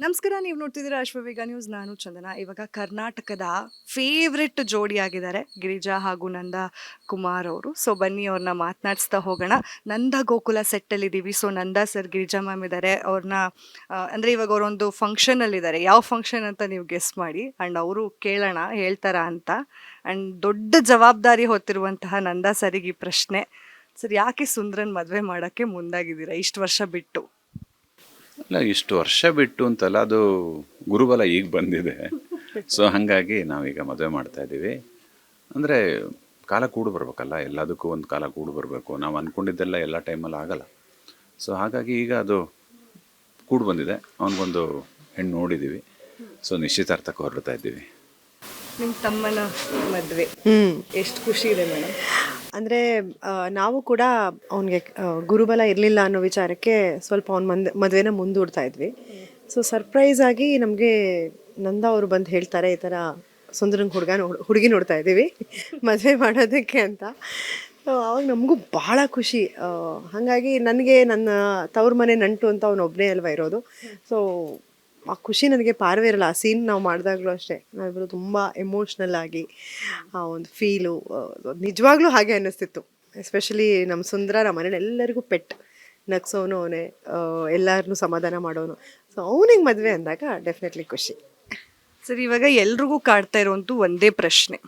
ನಮಸ್ಕಾರ, ನೀವು ನೋಡ್ತಿದ್ದೀರಾ ಅಶ್ವವೇಗ ನ್ಯೂಸ್. ನಾನು ಚಂದನ. ಇವಾಗ ಕರ್ನಾಟಕದ ಫೇವ್ರೆಟ್ ಜೋಡಿ ಆಗಿದ್ದಾರೆ ಗಿರಿಜಾ ಹಾಗೂ ನಂದ ಕುಮಾರ್ ಅವರು. ಸೊ ಬನ್ನಿ ಅವ್ರನ್ನ ಮಾತನಾಡಿಸ್ತಾ ಹೋಗೋಣ. ನಂದ ಗೋಕುಲ ಸೆಟ್ಟಲ್ಲಿ ಇದ್ದೀವಿ. ಸೊ ನಂದಾ ಸರ್, ಗಿರಿಜಾ ಮ್ಯಾಮ್ ಇದ್ದಾರೆ. ಅವ್ರನ್ನ ಅಂದರೆ ಇವಾಗ ಅವರೊಂದು ಫಂಕ್ಷನಲ್ಲಿದ್ದಾರೆ. ಯಾವ ಫಂಕ್ಷನ್ ಅಂತ ನೀವು ಗೆಸ್ ಮಾಡಿ. ಆ್ಯಂಡ್ ಅವರು ಕೇಳೋಣ ಹೇಳ್ತಾರಾ ಅಂತ. ಆ್ಯಂಡ್ ದೊಡ್ಡ ಜವಾಬ್ದಾರಿ ಹೊತ್ತಿರುವಂತಹ ನಂದಾ ಸರಿಗೆ ಈ ಪ್ರಶ್ನೆ. ಸರ್, ಯಾಕೆ ಸುಂದ್ರನ್ ಮದುವೆ ಮಾಡೋಕ್ಕೆ ಮುಂದಾಗಿದ್ದೀರಾ ಇಷ್ಟು ವರ್ಷ ಬಿಟ್ಟು? ಅಲ್ಲ, ಇಷ್ಟು ವರ್ಷ ಬಿಟ್ಟು ಅಂತಲ್ಲ, ಅದು ಗುರುಬಲ ಈಗ ಬಂದಿದೆ. ಸೊ ಹಾಗಾಗಿ ನಾವೀಗ ಮದುವೆ ಮಾಡ್ತಾ ಇದ್ದೀವಿ. ಅಂದರೆ ಕಾಲ ಕೂಡು ಬರಬೇಕಲ್ಲ, ಎಲ್ಲದಕ್ಕೂ ಒಂದು ಕಾಲ ಕೂಡು ಬರಬೇಕು. ನಾವು ಅಂದ್ಕೊಂಡಿದ್ದೆಲ್ಲ ಎಲ್ಲ ಟೈಮಲ್ಲಿ ಆಗಲ್ಲ. ಸೊ ಹಾಗಾಗಿ ಈಗ ಅದು ಕೂಡು ಬಂದಿದೆ. ಅವನಿಗೊಂದು ಹೆಣ್ಣು ನೋಡಿದ್ದೀವಿ. ಸೊ ನಿಶ್ಚಿತಾರ್ಥಕ್ಕೆ ಹೊರಡ್ತಾ ಇದ್ದೀವಿ. ನಿಮ್ಮ ತಮ್ಮನ ಮದುವೆ ಎಷ್ಟು ಖುಷಿ ಇದೆ ಮೇಡಮ್. ಅಂದರೆ ನಾವು ಕೂಡ ಅವನಿಗೆ ಗುರುಬಲ ಇರಲಿಲ್ಲ ಅನ್ನೋ ವಿಚಾರಕ್ಕೆ ಸ್ವಲ್ಪ ಅವ್ನ ಮದುವೆನ ಮುಂದೂಡ್ತಾ ಇದ್ವಿ. ಸೊ ಸರ್ಪ್ರೈಸ್ ಆಗಿ ನಮಗೆ ನಂದ ಅವರು ಬಂದು ಹೇಳ್ತಾರೆ, ಈ ಥರ ಸುಂದರಂಗ್ ಹುಡುಗಿ ನೋಡ್ತಾ ಇದ್ದೀವಿ ಮದುವೆ ಮಾಡೋದಕ್ಕೆ ಅಂತ. ಸೊ ಅವಾಗ ನಮಗೂ ಭಾಳ ಖುಷಿ. ಹಾಗಾಗಿ ನನಗೆ ನನ್ನ ತವ್ರ ಮನೆ ನಂಟು ಅಂತ ಅವನೊಬ್ಬನೇ ಅಲ್ವಾ ಇರೋದು. ಸೊ ಆ ಖುಷಿ ನನಗೆ ಪಾರವೇ ಇರಲ್ಲ. ಆ ಸೀನ್ ನಾವು ಮಾಡಿದಾಗಲೂ ಅಷ್ಟೇ, ನಾವಿಬ್ಬರು ತುಂಬ ಎಮೋಷ್ನಲ್ ಆಗಿ ಆ ಒಂದು ಫೀಲು ನಿಜವಾಗ್ಲೂ ಹಾಗೆ ಅನ್ನಿಸ್ತಿತ್ತು. ಎಸ್ಪೆಷಲಿ ನಮ್ಮ ಸುಂದರ ನಮ್ಮ ಮನೇಲಿ ಎಲ್ಲರಿಗೂ ಪೆಟ್, ನಗ್ಸೋನು ಅವನೇ, ಎಲ್ಲರನ್ನೂ ಸಮಾಧಾನ ಮಾಡೋನು. ಸೊ ಅವನಿಗೆ ಮದುವೆ ಅಂದಾಗ ಡೆಫಿನೆಟ್ಲಿ ಖುಷಿ. ಸರ್, ಇವಾಗ ಎಲ್ರಿಗೂ ಕಾಡ್ತಾ ಇರುವಂತೂ ಒಂದೇ ಪ್ರಶ್ನೆ.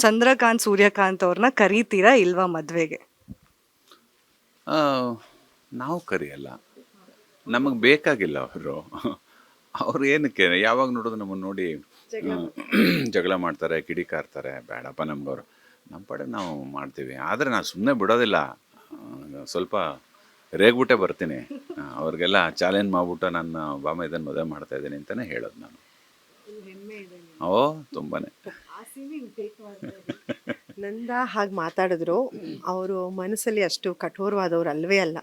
ಚಂದ್ರಕಾಂತ್ ಸೂರ್ಯಕಾಂತ್ ಅವ್ರನ್ನ ಕರೀತೀರಾ ಇಲ್ವಾ ಮದುವೆಗೆ? ನಾವು ಕರೆಯಲ್ಲ, ನಮಗೆ ಬೇಕಾಗಿಲ್ಲ ಅವರು. ಅವ್ರು ಏನಕ್ಕೆ ಯಾವಾಗ ನೋಡೋದು ನಮ್ಮನ್ನು ನೋಡಿ ಜಗಳ ಮಾಡ್ತಾರೆ, ಕಿಡಿಕಾರ್ತಾರೆ. ಬೇಡಪ್ಪ ನಮ್ಗವ್ರು, ನಮ್ಮ ಪಡೆ ನಾವು ಮಾಡ್ತೀವಿ. ಆದರೆ ನಾನು ಸುಮ್ಮನೆ ಬಿಡೋದಿಲ್ಲ, ಸ್ವಲ್ಪ ರೇಗ್ಬಿಟ್ಟೆ ಬರ್ತೀನಿ. ಅವ್ರಿಗೆಲ್ಲ ಚಾಲೆಂಜ್ ಮಾಡ್ಬಿಟ್ಟು ನನ್ನ ಬಾಮ ಇದನ್ನು ಮದುವೆ ಮಾಡ್ತಾ ಇದ್ದೀನಿ ಅಂತಲೇ ಹೇಳೋದು ನಾನು. ಓ ತುಂಬಾ. ನಂದ ಹಾಗೆ ಮಾತಾಡಿದ್ರು. ಅವರು ಮನಸ್ಸಲ್ಲಿ ಅಷ್ಟು ಕಠೋರವಾದವ್ರು ಅಲ್ವೇ ಅಲ್ಲ.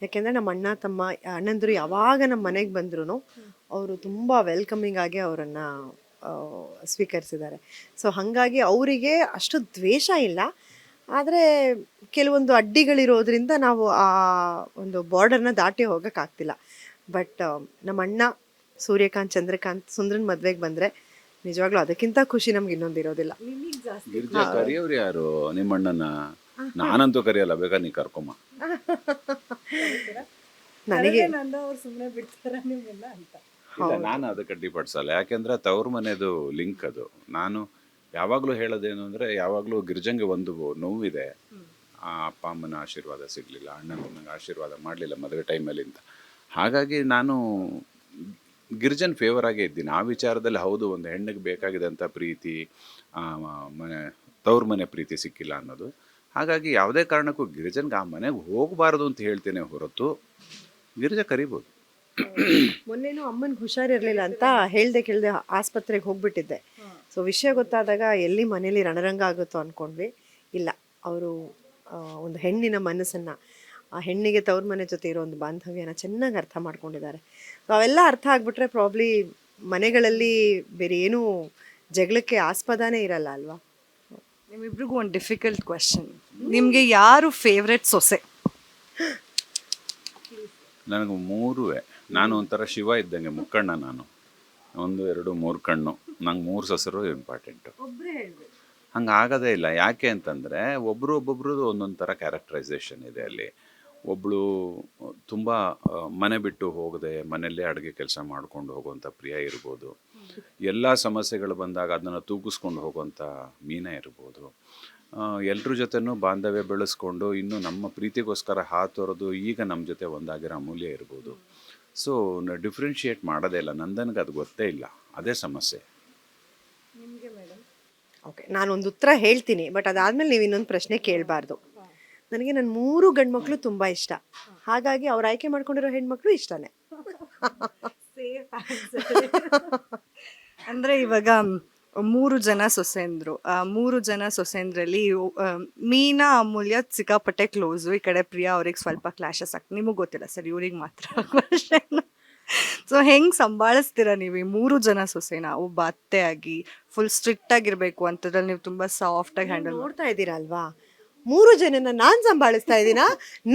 ಯಾಕೆಂದರೆ ನಮ್ಮ ಅಣ್ಣ ತಮ್ಮ ಅಣ್ಣಂದರು ಯಾವಾಗ ನಮ್ಮ ಮನೆಗೆ ಬಂದ್ರು ಅವರು ತುಂಬ ವೆಲ್ಕಮಿಂಗ್ ಆಗಿ ಅವರನ್ನು ಸ್ವೀಕರಿಸಿದ್ದಾರೆ. ಸೊ ಹಾಗಾಗಿ ಅವರಿಗೆ ಅಷ್ಟು ದ್ವೇಷ ಇಲ್ಲ. ಆದರೆ ಕೆಲವೊಂದು ಅಡ್ಡಿಗಳಿರೋದ್ರಿಂದ ನಾವು ಆ ಒಂದು ಬಾರ್ಡರ್ನ ದಾಟಿ ಹೋಗೋಕ್ಕಾಗ್ತಿಲ್ಲ. ಬಟ್ ನಮ್ಮ ಅಣ್ಣ ಸೂರ್ಯಕಾಂತ್ ಚಂದ್ರಕಾಂತ್ ಸುಂದ್ರನ್ ಮದುವೆಗೆ ಬಂದರೆ ನಿಜವಾಗ್ಲೂ ಅದಕ್ಕಿಂತ ಖುಷಿ ನಮ್ಗೆ ಇನ್ನೊಂದಿರೋದಿಲ್ಲ. ಗಿರಿಜಾ ಕರಿಯವ್ರು ಯಾರು ನಿಮ್ಮಣ್ಣನ? ನಾನಂತೂ ಕರೆಯಲ್ಲ, ಬೇಕಾದ್ರೆ ನೀ ಕರ್ಕೊಂಬ. ನನಗೆ ಇಲ್ಲ, ನಾನು ಅದಕ್ಕೆ ಅಡ್ಡಿಪಡಿಸಲ್ಲ. ಯಾಕೆಂದ್ರೆ ತವ್ರ ಮನೆದು ಲಿಂಕ್ ಅದು. ನಾನು ಯಾವಾಗಲೂ ಹೇಳೋದೇನು ಅಂದರೆ, ಯಾವಾಗಲೂ ಗಿರಿಜಂಗೆ ಒಂದು ನೋವಿದೆ, ಆ ಅಪ್ಪ ಅಮ್ಮನ ಆಶೀರ್ವಾದ ಸಿಗಲಿಲ್ಲ, ಅಣ್ಣನ ಆಶೀರ್ವಾದ ಮಾಡಲಿಲ್ಲ ಮದುವೆ ಟೈಮಲ್ಲಿ ಅಂತ. ಹಾಗಾಗಿ ನಾನು ಗಿರಿಜನ್ ಫೇವರ್ ಆಗೇ ಇದ್ದೀನಿ ಆ ವಿಚಾರದಲ್ಲಿ. ಹೌದು, ಒಂದು ಹೆಣ್ಣಿಗೆ ಬೇಕಾಗಿದೆ ಅಂತ ಪ್ರೀತಿ, ಮನೆ ತವ್ರ ಮನೆ ಪ್ರೀತಿ ಸಿಕ್ಕಿಲ್ಲ ಅನ್ನೋದು. ಹಾಗಾಗಿ ಯಾವುದೇ ಕಾರಣಕ್ಕೂ ಗಿರಿಜನ್ಗೆ ಆ ಮನೆಗೆ ಹೋಗಬಾರ್ದು ಅಂತ ಹೇಳ್ತೇನೆ ಹೊರತು ಗಿರಿಜಾ ಕರಿಬೋದು. ಮೊನ್ನೆನೂ ಅಮ್ಮನಿಗೆ ಹುಷಾರಿರಲಿಲ್ಲ ಅಂತ ಹೇಳ್ದೆ ಕೇಳ್ದೆ ಆಸ್ಪತ್ರೆಗೆ ಹೋಗ್ಬಿಟ್ಟಿದ್ದೆ. ಸೊ ವಿಷಯ ಗೊತ್ತಾದಾಗ ಎಲ್ಲಿ ಮನೇಲಿ ರಣರಂಗ ಆಗುತ್ತೋ ಅಂದ್ಕೊಂಡ್ವಿ. ಇಲ್ಲ, ಅವರು ಒಂದು ಹೆಣ್ಣಿನ ಮನಸ್ಸನ್ನು, ಆ ಹೆಣ್ಣಿಗೆ ತವ್ರ ಮನೆ ಜೊತೆ ಇರೋ ಒಂದು ಬಾಂಧವ್ಯನ ಚೆನ್ನಾಗಿ ಅರ್ಥ ಮಾಡ್ಕೊಂಡಿದ್ದಾರೆ. ಸೊ ಅವೆಲ್ಲ ಅರ್ಥ ಆಗಿಬಿಟ್ರೆ ಪ್ರಾಬ್ಲಿ ಮನೆಗಳಲ್ಲಿ ಬೇರೆ ಏನೂ ಜಗಳಕ್ಕೆ ಆಸ್ಪದನೇ ಇರಲ್ಲ ಅಲ್ವಾ. ನಿಮ್ಮಿಬ್ರಿಗೂ ಒಂದು ಡಿಫಿಕಲ್ಟ್ ಕ್ವೆಶನ್. ನಿಮಗೆ ಯಾರು ಫೇವ್ರೆಟ್ ಸೊಸೆ? ನನಗೆ ಮೂರುವೆ. ನಾನು ಒಂಥರ ಶಿವ ಇದ್ದಂಗೆ, ಮುಕ್ಕಣ್ಣ ನಾನು. 1 2 3 ಕಣ್ಣು. ನಂಗೆ 3 ಸೊಸರು ಇಂಪಾರ್ಟೆಂಟು. ಹಂಗೆ ಆಗೋದೇ ಇಲ್ಲ. ಯಾಕೆ ಅಂತಂದರೆ ಒಬ್ಬೊಬ್ರದ್ದು ಒಂದೊಂದು ಥರ ಕ್ಯಾರೆಕ್ಟರೈಸೇಷನ್ ಇದೆ ಅಲ್ಲಿ. ಒಬ್ಬಳು ತುಂಬ ಮನೆ ಬಿಟ್ಟು ಹೋಗದೆ ಮನೆಯಲ್ಲೇ ಅಡುಗೆ ಕೆಲಸ ಮಾಡ್ಕೊಂಡು ಹೋಗುವಂಥ ಪ್ರಿಯ ಇರ್ಬೋದು. ಎಲ್ಲ ಸಮಸ್ಯೆಗಳು ಬಂದಾಗ ಅದನ್ನು ತೂಗಿಸ್ಕೊಂಡು ಹೋಗುವಂಥ ಮೀನ ಇರ್ಬೋದು. ಎಲ್ಲರ ಜೊತೆನೂ ಬಾಂಧವ್ಯ ಬೆಳೆಸ್ಕೊಂಡು ಇನ್ನು ನಮ್ಮ ಪ್ರೀತಿಗೋಸ್ಕರ ಹಾತೊರೆದು ಈಗ ನಮ್ಮ ಜೊತೆ ಒಂದಾಗಿರೋ ಅಮೂಲ್ಯ ಇರ್ಬೋದು. ಸೊ ಡಿಫ್ರೆನ್ಷಿಯೇಟ್ ಮಾಡೋದೇ ಇಲ್ಲ. ನಂದನ್ಗೆ ಅದು ಗೊತ್ತೇ ಇಲ್ಲ, ಅದೇ ಸಮಸ್ಯೆ. ಓಕೆ, ನಾನೊಂದು ಉತ್ತರ ಹೇಳ್ತೀನಿ, ಬಟ್ ಅದಾದಮೇಲೆ ನೀವು ಇನ್ನೊಂದು ಪ್ರಶ್ನೆ ಕೇಳಬಾರ್ದು. ನನಗೆ ನನ್ನ 3 ಗಂಡು ಮಕ್ಕಳು ತುಂಬ ಇಷ್ಟ. ಹಾಗಾಗಿ ಅವ್ರು ಆಯ್ಕೆ ಮಾಡ್ಕೊಂಡಿರೋ ಹೆಣ್ಮಕ್ಳು ಇಷ್ಟನೇ. ಅಂದರೆ ಇವಾಗ 3 ಜನ ಸೊಸೆಂದ್ರು. 3 ಜನ ಸೊಸೆಂದ್ರಲ್ಲಿ ಮೀನಾ ಅಮೂಲ್ಯ ಸಿಕ್ಕಾಪಟ್ಟೆ ಕ್ಲೋಸು. ಈ ಕಡೆ ಪ್ರಿಯಾ ಅವ್ರಿಗೆ ಸ್ವಲ್ಪ ಕ್ಲಾಶಸ್ ಆಗ್ತದೆ. ನಿಮಗೆ ಗೊತ್ತಿಲ್ಲ ಸರ್, ಇವ್ರಿಗೆ ಮಾತ್ರ ಕ್ವಶನ್. ಸೊ ಹೆಂಗೆ ಸಂಭಾಳಿಸ್ತೀರಾ ನೀವು ಈ 3 ಜನ ಸೊಸೆನ? ಒಬ್ಬ ಅತ್ತೆ ಆಗಿ ಫುಲ್ ಸ್ಟ್ರಿಕ್ಟ್ ಆಗಿರಬೇಕು ಅಂತದ್ರಲ್ಲಿ ನೀವು ತುಂಬ ಸಾಫ್ಟಾಗಿ ಹ್ಯಾಂಡಲ್ ನೋಡ್ತಾ ಇದ್ದೀರಾ ಅಲ್ವಾ, 3 ಜನನ ನಾನು ಸಂಭಾಳಿಸ್ತಾ ಇದ್ದೀನ,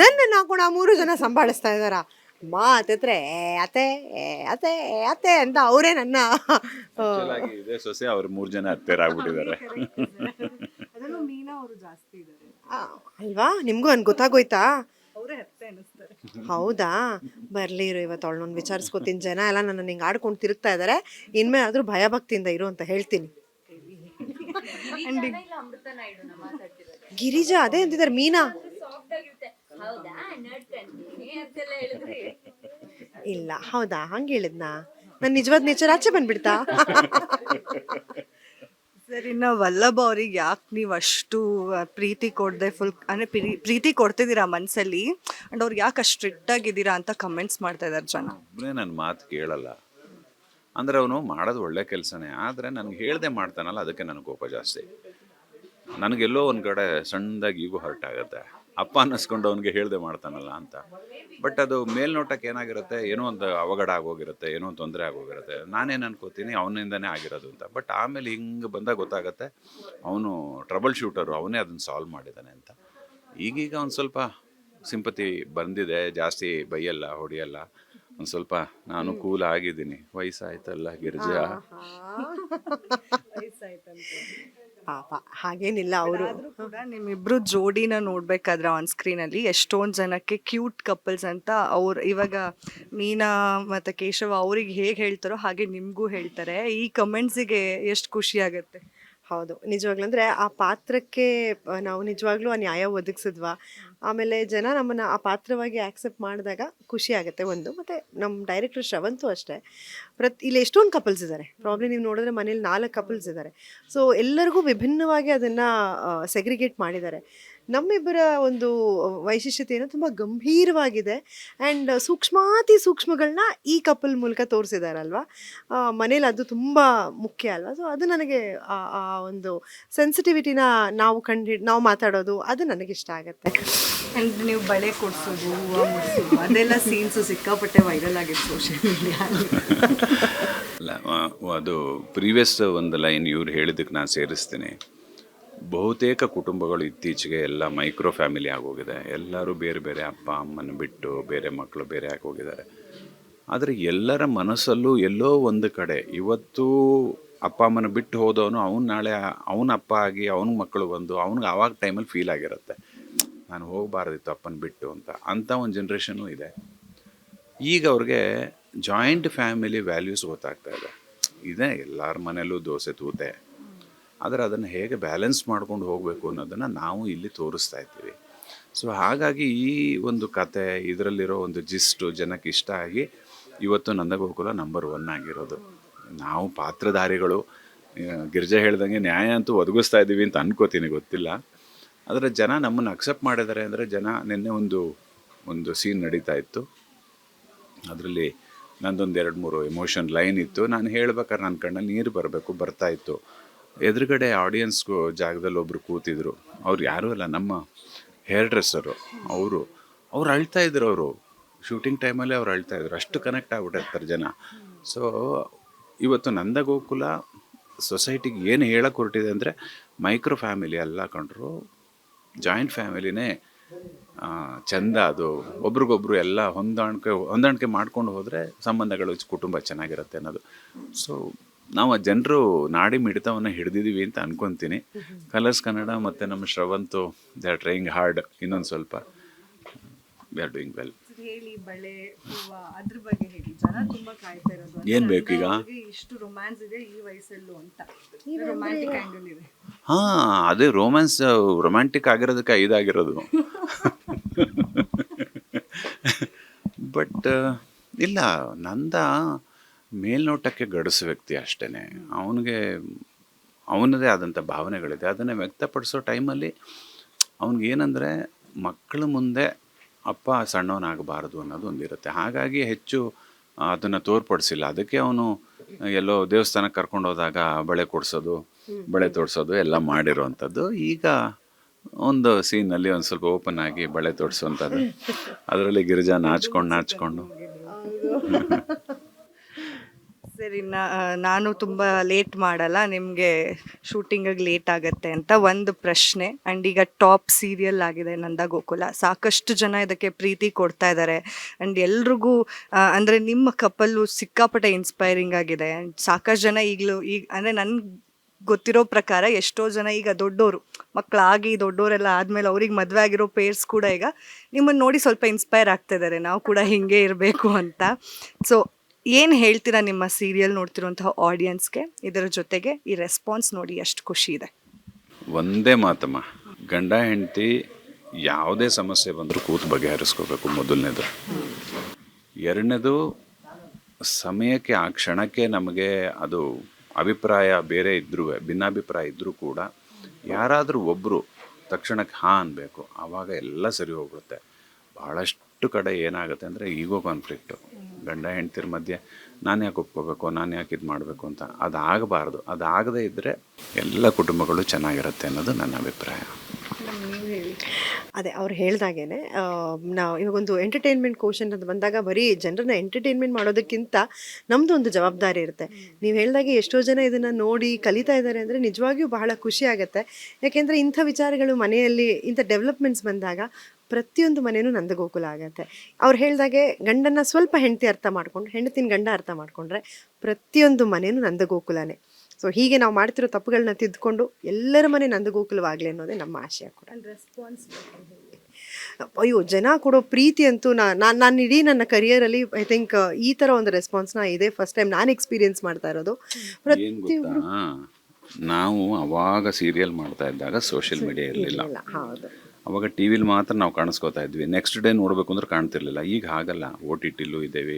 ನನ್ನನ್ನು ಕೂಡ 3 ಜನ ಸಂಭಾಳಿಸ್ತಾ ಇದ್ದಾರಾ? ಮಾತಿದ್ರೆ ಅತ್ತೆ ಅತ್ತೆ ಅತ್ತೆ ಅಂತ ಅವರೇ ನನ್ನ ಇದೇ ಸೊಸೆ ಅವ್ರು 3 ಜನ ಹತ್ತಿರಾಗ್ಬಿಟ್ಟಿದ್ದಾರೆ. ಅದರಲ್ಲೂ ಮೀನಾ ಅವರು ಜಾಸ್ತಿ ಇದ್ದಾರೆ. ಅಲ್ವಾ ನಿಮಗೂ ನನ್ಗೆ ಗೊತ್ತಾಗೋಯ್ತಾ? ಅವರೇ ಅತ್ತೆ ಅನ್ನಿಸ್ತಾರೆ. ಹೌದಾ, ಬರ್ಲಿ ಇರು, ಇವತ್ತು ಅವಳನ್ನೊಂದು ವಿಚಾರಿಸ್ಕೊತೀನಿ. ಜನ ಎಲ್ಲ ನನ್ನ ಹಿಂಗೆ ಆಡ್ಕೊಂಡು ತಿರುಗ್ತಾ ಇದ್ದಾರೆ, ಇನ್ಮೇಲೆ ಆದರೂ ಭಯ ಭಕ್ತಿಯಿಂದ ಇರು ಅಂತ ಹೇಳ್ತೀನಿ. ಗಿರಿಜಾ ಅದೇ ಅಂತಿದ್ದಾರೆ. ಮೀನಾ ಇಲ್ಲ, ಹೌದಾ, ಹಂಗೆ ಹೇಳಿದ್ನಾ? ನನ್ನ ನಿಜವಾದ ನೇಚರ್ ಆಚೆ ಬಂದ್ಬಿಡ್ತಾ? ಸರ್, ಇನ್ನು ವಲ್ಲಭ ಅವ್ರಿಗೆ ಯಾಕೆ ನೀವು ಅಷ್ಟು ಪ್ರೀತಿ ಕೊಡದೆ ಫುಲ್ ಅಂದರೆ ಪ್ರೀತಿ ಕೊಡ್ತಿದ್ದೀರಾ ಮನಸ್ಸಲ್ಲಿ, ಆ್ಯಂಡ್ ಅವ್ರಿಗೆ ಯಾಕೆ ಅಷ್ಟು ಸ್ಟ್ರಿಕ್ಟ್ ಆಗಿದ್ದೀರಾ ಅಂತ ಕಮೆಂಟ್ಸ್ ಮಾಡ್ತಾ ಇದ್ದಾರೆ ಜನ. ಒಬ್ಬನೇ ನನ್ನ ಮಾತು ಕೇಳಲ್ಲ ಅಂದರೆ ಅವನು ಮಾಡೋದು ಒಳ್ಳೆ ಕೆಲಸನೇ, ಆದರೆ ನನಗೆ ಹೇಳ್ದೆ ಮಾಡ್ತಾನಲ್ಲ, ಅದಕ್ಕೆ ನನಗೆ ಕೋಪ ಜಾಸ್ತಿ. ನನಗೆಲ್ಲೋ ಒಂದು ಕಡೆ ಸಣ್ಣದಾಗಿ ಈಗೂ ಹರ್ಟ್ ಆಗುತ್ತೆ, ಅಪ್ಪ ಅನ್ನಿಸ್ಕೊಂಡು ಅವನಿಗೆ ಹೇಳ್ದೆ ಮಾಡ್ತಾನಲ್ಲ ಅಂತ. ಬಟ್ ಅದು ಮೇಲ್ನೋಟಕ್ಕೆ ಏನಾಗಿರುತ್ತೆ, ಏನೋ ಒಂದು ಅವಘಡ ಆಗೋಗಿರುತ್ತೆ, ಏನೋ ಒಂದು ತೊಂದರೆ ಆಗೋಗಿರುತ್ತೆ. ನಾನೇನು ಅನ್ಕೋತೀನಿ ಅವನಿಂದನೇ ಆಗಿರೋದು ಅಂತ. ಬಟ್ ಆಮೇಲೆ ಹಿಂಗೆ ಬಂದಾಗ ಗೊತ್ತಾಗುತ್ತೆ ಅವನು ಟ್ರಬಲ್ ಶೂಟರು, ಅವನೇ ಅದನ್ನು ಸಾಲ್ವ್ ಮಾಡಿದ್ದಾನೆ ಅಂತ. ಈಗೀಗ ಒಂದು ಸ್ವಲ್ಪ ಸಿಂಪತಿ ಬಂದಿದೆ, ಜಾಸ್ತಿ ಬೈಯಲ್ಲ ಹೊಡೆಯಲ್ಲ, ಒಂದು ಸ್ವಲ್ಪ ನಾನು ಕೂಲ್ ಆಗಿದ್ದೀನಿ. ವಯಸ್ಸಾಯ್ತಲ್ಲ ಗಿರಿಜಾ. ಪಾಪ ಹಾಗೇನಿಲ್ಲ. ಅವರು ಕೂಡ ನಿಮ್ಮಿಬ್ರು ಜೋಡಿನ ನೋಡ್ಬೇಕಾದ್ರೆ ಆನ್ ಸ್ಕ್ರೀನಲ್ಲಿ ಎಷ್ಟೊಂದು ಜನಕ್ಕೆ ಕ್ಯೂಟ್ ಕಪಲ್ಸ್ ಅಂತ ಅವ್ರು ಇವಾಗ ಮೀನಾ ಮತ್ತು ಕೇಶವ ಅವ್ರಿಗೆ ಹೇಗೆ ಹೇಳ್ತಾರೋ ಹಾಗೆ ನಿಮಗೂ ಹೇಳ್ತಾರೆ. ಈ ಕಮೆಂಟ್ಸಿಗೆ ಎಷ್ಟು ಖುಷಿ ಆಗುತ್ತೆ. ಹೌದು, ನಿಜವಾಗ್ಲೂ ಅಂದರೆ ಆ ಪಾತ್ರಕ್ಕೆ ನಾವು ನಿಜವಾಗ್ಲೂ ಆ ನ್ಯಾಯ ಒದಗಿಸಿದ್ವಾ, ಆಮೇಲೆ ಜನ ನಮ್ಮನ್ನು ಆ ಪಾತ್ರವಾಗಿ ಆಕ್ಸೆಪ್ಟ್ ಮಾಡಿದಾಗ ಖುಷಿ ಆಗುತ್ತೆ ಒಂದು. ಮತ್ತು ನಮ್ಮ ಡೈರೆಕ್ಟರ್ ಶ್ರವಂತು ಅಷ್ಟೇ, ಇಲ್ಲಿ ಎಷ್ಟೊಂದು ಕಪಲ್ಸ್ ಇದ್ದಾರೆ. ಪ್ರಾಬ್ಲಿ ನೀವು ನೋಡಿದ್ರೆ ಮನೇಲಿ 4 ಕಪಲ್ಸ್ ಇದ್ದಾರೆ. ಸೊ ಎಲ್ಲರಿಗೂ ವಿಭಿನ್ನವಾಗಿ ಅದನ್ನು ಸೆಗ್ರಿಗೇಟ್ ಮಾಡಿದ್ದಾರೆ. ನಮ್ಮಿಬ್ಬರ ಒಂದು ವೈಶಿಷ್ಟ್ಯತೆ ಏನೋ ತುಂಬ ಗಂಭೀರವಾಗಿದೆ, ಆ್ಯಂಡ್ ಸೂಕ್ಷ್ಮಾತಿ ಸೂಕ್ಷ್ಮಗಳನ್ನ ಈ ಕಪಲ್ ಮೂಲಕ ತೋರಿಸಿದಾರಲ್ವ. ಮನೇಲಿ ಅದು ತುಂಬ ಮುಖ್ಯ ಅಲ್ವಾ. ಸೊ ಅದು ನನಗೆ ಆ ಒಂದು ಸೆನ್ಸಿಟಿವಿಟಿನ ನಾವು ಮಾತಾಡೋದು ಅದು ನನಗಿಷ್ಟ ಆಗುತ್ತೆ. ಆ್ಯಂಡ್ ನೀವು ಬಳೆ ಕೊಡಿಸೋದು, ಹೂವು ಮುಡಿಸೋದು, ಅದೆಲ್ಲ ಸೀನ್ಸು ಸಿಕ್ಕಾಪಟ್ಟೆ ವೈರಲ್ ಆಗಿದೆ ಸೋಷಿಯಲ್ ಮೀಡಿಯಾದಲ್ಲಿ. ಅಲ್ಲ, ಅದು ಪ್ರೀವಿಯಸ್ ಒಂದು ಲೈನ್ ಇವ್ರು ಹೇಳಿದ್ದಕ್ಕೆ ನಾನು ಸೇರಿಸ್ತೀನಿ. ಬಹುತೇಕ ಕುಟುಂಬಗಳು ಇತ್ತೀಚೆಗೆ ಎಲ್ಲ ಮೈಕ್ರೋ ಫ್ಯಾಮಿಲಿ ಆಗೋಗಿದೆ. ಎಲ್ಲರೂ ಬೇರೆ ಬೇರೆ ಅಪ್ಪ ಅಮ್ಮನ ಬಿಟ್ಟು ಬೇರೆ ಮಕ್ಕಳು ಬೇರೆ ಆಗೋಗಿದ್ದಾರೆ. ಆದರೆ ಎಲ್ಲರ ಮನಸ್ಸಲ್ಲೂ ಎಲ್ಲೋ ಒಂದು ಕಡೆ ಇವತ್ತು ಅಪ್ಪ ಅಮ್ಮನ ಬಿಟ್ಟು ಹೋದವನು ಅವ್ನು ನಾಳೆ ಅವನ ಅಪ್ಪ ಆಗಿ ಅವನ ಮಕ್ಕಳು ಬಂದು ಅವ್ನಿಗೆ ಆವಾಗ ಟೈಮಲ್ಲಿ ಫೀಲ್ ಆಗಿರುತ್ತೆ, ನಾನು ಹೋಗಬಾರ್ದಿತ್ತು ಅಪ್ಪನ ಬಿಟ್ಟು ಅಂಥ ಒಂದು ಜನ್ರೇಷನ್ನು ಇದೆ. ಈಗ ಅವ್ರಿಗೆ ಜಾಯಿಂಟ್ ಫ್ಯಾಮಿಲಿ ವ್ಯಾಲ್ಯೂಸ್ ಗೊತ್ತಾಗ್ತಾ ಇದೆ ಎಲ್ಲರ ಮನೆಯಲ್ಲೂ ದೋಸೆ ತೂತೆ. ಆದರೆ ಅದನ್ನು ಹೇಗೆ ಬ್ಯಾಲೆನ್ಸ್ ಮಾಡ್ಕೊಂಡು ಹೋಗಬೇಕು ಅನ್ನೋದನ್ನು ನಾವು ಇಲ್ಲಿ ತೋರಿಸ್ತಾ ಇದ್ದೀವಿ. ಸೊ ಹಾಗಾಗಿ ಈ ಒಂದು ಕತೆ, ಇದರಲ್ಲಿರೋ ಒಂದು ಜಿಸ್ಟು ಜನಕ್ಕೆ ಇಷ್ಟ ಆಗಿ ಇವತ್ತು ನಂದಗೋಕುಲ ನಂಬರ್ 1 ಆಗಿರೋದು. ನಾವು ಪಾತ್ರಧಾರಿಗಳು ಗಿರಿಜಾ ಹೇಳ್ದಂಗೆ ನ್ಯಾಯ ಅಂತೂ ಒದಗಿಸ್ತಾ ಇದ್ದೀವಿ ಅಂತ ಅನ್ಕೋತೀನಿ, ಗೊತ್ತಿಲ್ಲ. ಆದರೆ ಜನ ನಮ್ಮನ್ನು ಅಕ್ಸೆಪ್ಟ್ ಮಾಡಿದ್ದಾರೆ ಅಂದರೆ ನಿನ್ನೆ ಒಂದು ಸೀನ್ ನಡೀತಾ ಇತ್ತು, ಅದರಲ್ಲಿ ನಂದೊಂದು 2-3 ಎಮೋಷನ್ ಲೈನ್ ಇತ್ತು. ನಾನು ಹೇಳ್ಬೇಕಾದ್ರೆ ನನ್ನ ಕಣ್ಣಲ್ಲಿ ನೀರು ಬರ್ತಾ ಇತ್ತು. ಎದುರುಗಡೆ ಆಡಿಯನ್ಸ್ಗೂ ಜಾಗದಲ್ಲಿ ಒಬ್ಬರು ಕೂತಿದ್ರು. ಅವ್ರು ಯಾರೂ ಅಲ್ಲ, ನಮ್ಮ ಹೇರ್ ಡ್ರೆಸ್ಸರು. ಅವ್ರು ಅಳ್ತಾ ಇದ್ರು. ಅವರು ಶೂಟಿಂಗ್ ಟೈಮಲ್ಲೇ ಅವ್ರು ಅಳ್ತಾ ಇದ್ರು, ಅಷ್ಟು ಕನೆಕ್ಟ್ ಆಗ್ಬಿಟ್ಟಿರ್ತಾರೆ ಜನ. ಸೊ ಇವತ್ತು ನಂದಗೋಕುಲ ಸೊಸೈಟಿಗೆ ಏನು ಹೇಳಕ್ಕೆ ಹೊರಟಿದೆ ಅಂದರೆ ಮೈಕ್ರೋ ಫ್ಯಾಮಿಲಿ ಎಲ್ಲ ಕಂಡ್ರು, ಜಾಯಿಂಟ್ ಫ್ಯಾಮಿಲಿನೇ ಚಂದ. ಅದು ಒಬ್ರಿಗೊಬ್ರು ಎಲ್ಲ ಹೊಂದಾಣಿಕೆ ಮಾಡ್ಕೊಂಡು ಹೋದರೆ ಸಂಬಂಧಗಳು ಕುಟುಂಬ ಚೆನ್ನಾಗಿರುತ್ತೆ ಅನ್ನೋದು. ಸೊ ನಾವು ಜನರು ನಾಡಿ ಮಿಡಿತವನ್ನು ಹಿಡಿದಿದ್ದೀವಿ ಅಂತ ಅನ್ಕೊತೀನಿ. ಕಲರ್ಸ್ ಕನ್ನಡ ಮತ್ತು ನಮ್ಮ ಶ್ರವಂತು ದೇ ಆರ್ ಟ್ರೈಯಿಂಗ್ ಹಾರ್ಡ್. ಇನ್ನೊಂದು ಸ್ವಲ್ಪ ವಿ ಆರ್ ಡೂಯಿಂಗ್ ವೆಲ್. ಹೇಳಿ, ಬಳೆ ಹೂವು ಅದ್ರ ಬಗ್ಗೆ ಹೇಳಿ. ಜನ ತುಂಬಾ ಕಾಯ್ತಾ ಇರೋದು ಏನು ಬೇಕೀಗ, ಇಷ್ಟು ರೊಮ್ಯಾನ್ಸ್ ಇದೆ ಈ ವಯಸ್ಸಲ್ಲೂ ಅಂತ. ರೊಮ್ಯಾಂಟಿಕ್ ಆಂಗಲ್ ಇದೆ. ಹಾಂ, ಅದೇ ರೊಮ್ಯಾಂಟಿಕ್ ಆಗಿರೋದಕ್ಕೆ ಇದಾಗಿರೋದು. ಬಟ್ ಇಲ್ಲ, ನಂದ ಮೇಲ್ನೋಟಕ್ಕೆ ಗಡಸು ವ್ಯಕ್ತಿ ಅಷ್ಟೇ. ಅವನದೇ ಆದಂಥ ಭಾವನೆಗಳಿದೆ. ಅದನ್ನು ವ್ಯಕ್ತಪಡಿಸೋ ಟೈಮಲ್ಲಿ ಅವನಿಗೇನೆಂದರೆ ಮಕ್ಕಳ ಮುಂದೆ ಅಪ್ಪ ಸಣ್ಣವನಾಗಬಾರ್ದು ಅನ್ನೋದು ಒಂದಿರುತ್ತೆ. ಹಾಗಾಗಿ ಹೆಚ್ಚು ಅದನ್ನು ತೋರ್ಪಡಿಸಿಲ್ಲ. ಅದಕ್ಕೆ ಅವನು ಎಲ್ಲೋ ದೇವಸ್ಥಾನಕ್ಕೆ ಕರ್ಕೊಂಡು ಹೋದಾಗ ಬಳೆ ಕೊಡಿಸೋದು, ಬಳೆ ತೋರಿಸೋದು ಎಲ್ಲ ಮಾಡಿರೋವಂಥದ್ದು. ಈಗ ಒಂದು ಸೀನಲ್ಲಿ ಒಂದು ಸ್ವಲ್ಪ ಓಪನ್ ಆಗಿ ಬಳೆ ತೋರಿಸುವಂಥದ್ದು, ಅದರಲ್ಲಿ ಗಿರಿಜಾ ನಾಚ್ಕೊಂಡು ಸರ್ ಇನ್ನು ನಾನು ತುಂಬ ಲೇಟ್ ಮಾಡಲ್ಲ, ನಿಮಗೆ ಶೂಟಿಂಗಿಗೆ ಲೇಟ್ ಆಗುತ್ತೆ ಅಂತ ಒಂದು ಪ್ರಶ್ನೆ. ಆ್ಯಂಡ್ ಈಗ ಟಾಪ್ ಸೀರಿಯಲ್ ಆಗಿದೆ ನಂದ ಗೋಕುಲ, ಸಾಕಷ್ಟು ಜನ ಇದಕ್ಕೆ ಪ್ರೀತಿ ಕೊಡ್ತಾ ಇದ್ದಾರೆ. ಆ್ಯಂಡ್ ಎಲ್ರಿಗೂ ಅಂದರೆ ನಿಮ್ಮ ಕಪಲ್ಲು ಸಿಕ್ಕಾಪಟ್ಟೆ ಇನ್ಸ್ಪೈರಿಂಗ್ ಆಗಿದೆ. ಆ್ಯಂಡ್ ಸಾಕಷ್ಟು ಜನ ಈಗ ಅಂದರೆ ನನ್ಗೆ ಗೊತ್ತಿರೋ ಪ್ರಕಾರ ಎಷ್ಟೋ ಜನ ಈಗ ದೊಡ್ಡೋರು ಮಕ್ಕಳಾಗಿ ದೊಡ್ಡೋರೆಲ್ಲ ಆದಮೇಲೆ ಅವ್ರಿಗೆ ಮದುವೆ ಆಗಿರೋ ಪೇರ್ಸ್ ಕೂಡ ಈಗ ನಿಮ್ಮನ್ನು ನೋಡಿ ಸ್ವಲ್ಪ ಇನ್ಸ್ಪೈರ್ ಆಗ್ತಾ ಇದ್ದಾರೆ, ನಾವು ಕೂಡ ಹಿಂಗೆ ಇರಬೇಕು ಅಂತ. ಸೊ ಏನು ಹೇಳ್ತೀರಾ ನಿಮ್ಮ ಸೀರಿಯಲ್ ನೋಡ್ತಿರುವಂತಹ ಆಡಿಯನ್ಸ್ಗೆ? ಇದರ ಜೊತೆಗೆ ಈ ರೆಸ್ಪಾನ್ಸ್ ನೋಡಿ ಎಷ್ಟು ಖುಷಿ ಇದೆ. ಒಂದೇ ಮಾತಮ್ಮ, ಗಂಡ ಹೆಂಡತಿ ಯಾವುದೇ ಸಮಸ್ಯೆ ಬಂದರೂ ಕೂತು ಬಗೆಹರಿಸ್ಕೋಬೇಕು ಮೊದಲನೇದು. ಎರಡನೇದು, ಸಮಯಕ್ಕೆ ಆ ಕ್ಷಣಕ್ಕೆ ನಮಗೆ ಅದು ಅಭಿಪ್ರಾಯ ಬೇರೆ ಇದ್ರೂ, ಭಿನ್ನಾಭಿಪ್ರಾಯ ಇದ್ದರೂ ಕೂಡ ಯಾರಾದರೂ ಒಬ್ಬರು ತಕ್ಷಣಕ್ಕೆ ಹಾಂ ಅನ್ಬೇಕು, ಆವಾಗ ಎಲ್ಲ ಸರಿ ಹೋಗುತ್ತೆ. ಭಾಳಷ್ಟು ಕಡೆ ಏನಾಗುತ್ತೆ ಅಂದರೆ ಈಗೋ ಕಾನ್ಫ್ಲಿಕ್ಟು, ಗಂಡ ಹೆಂಡ್ತಿರ ಮಧ್ಯೆ ನಾನು ಯಾಕೆ ಒಪ್ಕೋಬೇಕು, ನಾನು ಯಾಕೆ ಇದು ಮಾಡಬೇಕು ಅಂತ. ಅದಾಗಬಾರ್ದು. ಅದಾಗದೇ ಇದ್ದರೆ ಎಲ್ಲ ಕುಟುಂಬಗಳು ಚೆನ್ನಾಗಿರುತ್ತೆ ಅನ್ನೋದು ನನ್ನ ಅಭಿಪ್ರಾಯ. ಅದೇ ಅವ್ರು ಹೇಳ್ದಾಗೇನೆ ನಾವು ಇವಾಗೊಂದು ಎಂಟರ್ಟೈನ್ಮೆಂಟ್ ಕೋಶನ್ ಅಂತ ಬಂದಾಗ ಬರೀ ಜನರನ್ನ ಎಂಟರ್ಟೈನ್ಮೆಂಟ್ ಮಾಡೋದಕ್ಕಿಂತ ನಮ್ಮದು ಒಂದು ಜವಾಬ್ದಾರಿ ಇರುತ್ತೆ. ನೀವು ಹೇಳ್ದಾಗೆ ಎಷ್ಟೋ ಜನ ಇದನ್ನು ನೋಡಿ ಕಲಿತಾ ಇದ್ದಾರೆ ಅಂದರೆ ನಿಜವಾಗಿಯೂ ಬಹಳ ಖುಷಿ ಆಗುತ್ತೆ. ಯಾಕೆಂದರೆ ಇಂಥ ವಿಚಾರಗಳು ಮನೆಯಲ್ಲಿ ಇಂಥ ಡೆವಲಪ್ಮೆಂಟ್ಸ್ ಬಂದಾಗ ಪ್ರತಿಯೊಂದು ಮನೆಯೂ ನಂದಗೋಕುಲ ಆಗುತ್ತೆ. ಅವ್ರು ಹೇಳ್ದಾಗೆ ಗಂಡನ್ನ ಸ್ವಲ್ಪ ಹೆಂಡತಿ ಅರ್ಥ ಮಾಡ್ಕೊಂಡು, ಹೆಂಡತಿನ ಗಂಡ ಅರ್ಥ ಮಾಡ್ಕೊಂಡ್ರೆ ಪ್ರತಿಯೊಂದು ಮನೆಯೂ ನಂದಗೋಕುಲನೇ. ಸೊ ಹೀಗೆ ನಾವು ಮಾಡ್ತಿರೋ ತಪ್ಪುಗಳನ್ನ ತಿದ್ದುಕೊಂಡು ಎಲ್ಲರ ಮನೆ ನಂದಗೋಕುಲವಾಗಲಿ ಅನ್ನೋದೇ ನಮ್ಮ ಆಶಯ ಕೂಡ. ಅಯ್ಯೋ, ಜನ ಕೊಡೋ ಪ್ರೀತಿ ಅಂತೂ ನಾನು ಇಡೀ ನನ್ನ ಕರಿಯರಲ್ಲಿ ಐ ಥಿಂಕ್ ಈ ಥರ ಒಂದು ರೆಸ್ಪಾನ್ಸ್ನ ಇದೇ ಫಸ್ಟ್ ಟೈಮ್ ನಾನು ಎಕ್ಸ್ಪೀರಿಯನ್ಸ್ ಮಾಡ್ತಾ ಇರೋದು. ಏನು ಗೊತ್ತಾ, ನಾವು ಅವಾಗ ಸೀರಿಯಲ್ ಮಾಡ್ತಾ ಇದ್ದಾಗ ಸೋಷಿಯಲ್ ಮೀಡಿಯಾ ಇರಲಿಲ್ಲ. ಹೌದು, ಅವಾಗ ಟಿ ವಿಲಿ ಮಾತ್ರ ನಾವು ಕಾಣಿಸ್ಕೋತಾ ಇದ್ವಿ. ನೆಕ್ಸ್ಟ್ ಡೇ ನೋಡಬೇಕು ಅಂದ್ರೆ ಕಾಣ್ತಿರ್ಲಿಲ್ಲ. ಈಗ ಹಾಗಲ್ಲ, ಓ ಟಿ ಟಿಲೂ ಇದ್ದೇವೆ,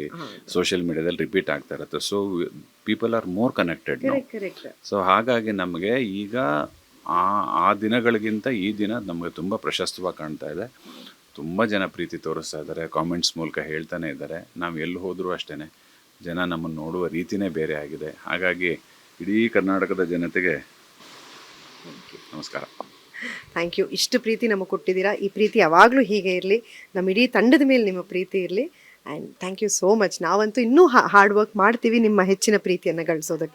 ಸೋಷಿಯಲ್ ಮೀಡಿಯಾದಲ್ಲಿ ರಿಪೀಟ್ ಆಗ್ತಾ ಇರುತ್ತೆ. So people are more connected. So ಹಾಗಾಗಿ ನಮಗೆ ಈಗ ಆ ದಿನಗಳಿಗಿಂತ ಈ ದಿನ ನಮಗೆ ತುಂಬ ಪ್ರಶಸ್ತವಾಗಿ ಕಾಣ್ತಾ ಇದೆ. ತುಂಬ ಜನ ಪ್ರೀತಿ ತೋರಿಸ್ತಾ ಇದ್ದಾರೆ, ಕಾಮೆಂಟ್ಸ್ ಮೂಲಕ ಹೇಳ್ತಾನೆ ಇದ್ದಾರೆ. ನಾವು ಎಲ್ಲಿ ಹೋದರೂ ಅಷ್ಟೇ ಜನ ನಮ್ಮನ್ನು ನೋಡುವ ರೀತಿಯೇ ಬೇರೆ ಆಗಿದೆ. ಹಾಗಾಗಿ ಇಡೀ ಕರ್ನಾಟಕದ ಜನತೆಗೆ ನಮಸ್ಕಾರ. Thank you. ಇಷ್ಟು ಪ್ರೀತಿ ನಮಗೆ ಕೊಟ್ಟಿದ್ದೀರಾ. ಈ ಪ್ರೀತಿ ಯಾವಾಗಲೂ ಹೀಗೆ ಇರಲಿ. ನಮ್ಮ ಇಡೀ ತಂಡದ ಮೇಲೆ ನಿಮ್ಮ ಪ್ರೀತಿ ಇರಲಿ. And thank you so much. ನಾವಂತೂ ಇನ್ನೂ ಹಾರ್ಡ್ ವರ್ಕ್ ಮಾಡ್ತೀವಿ ನಿಮ್ಮ ಹೆಚ್ಚಿನ ಪ್ರೀತಿಯನ್ನು ಗಳಿಸೋದಕ್ಕೆ.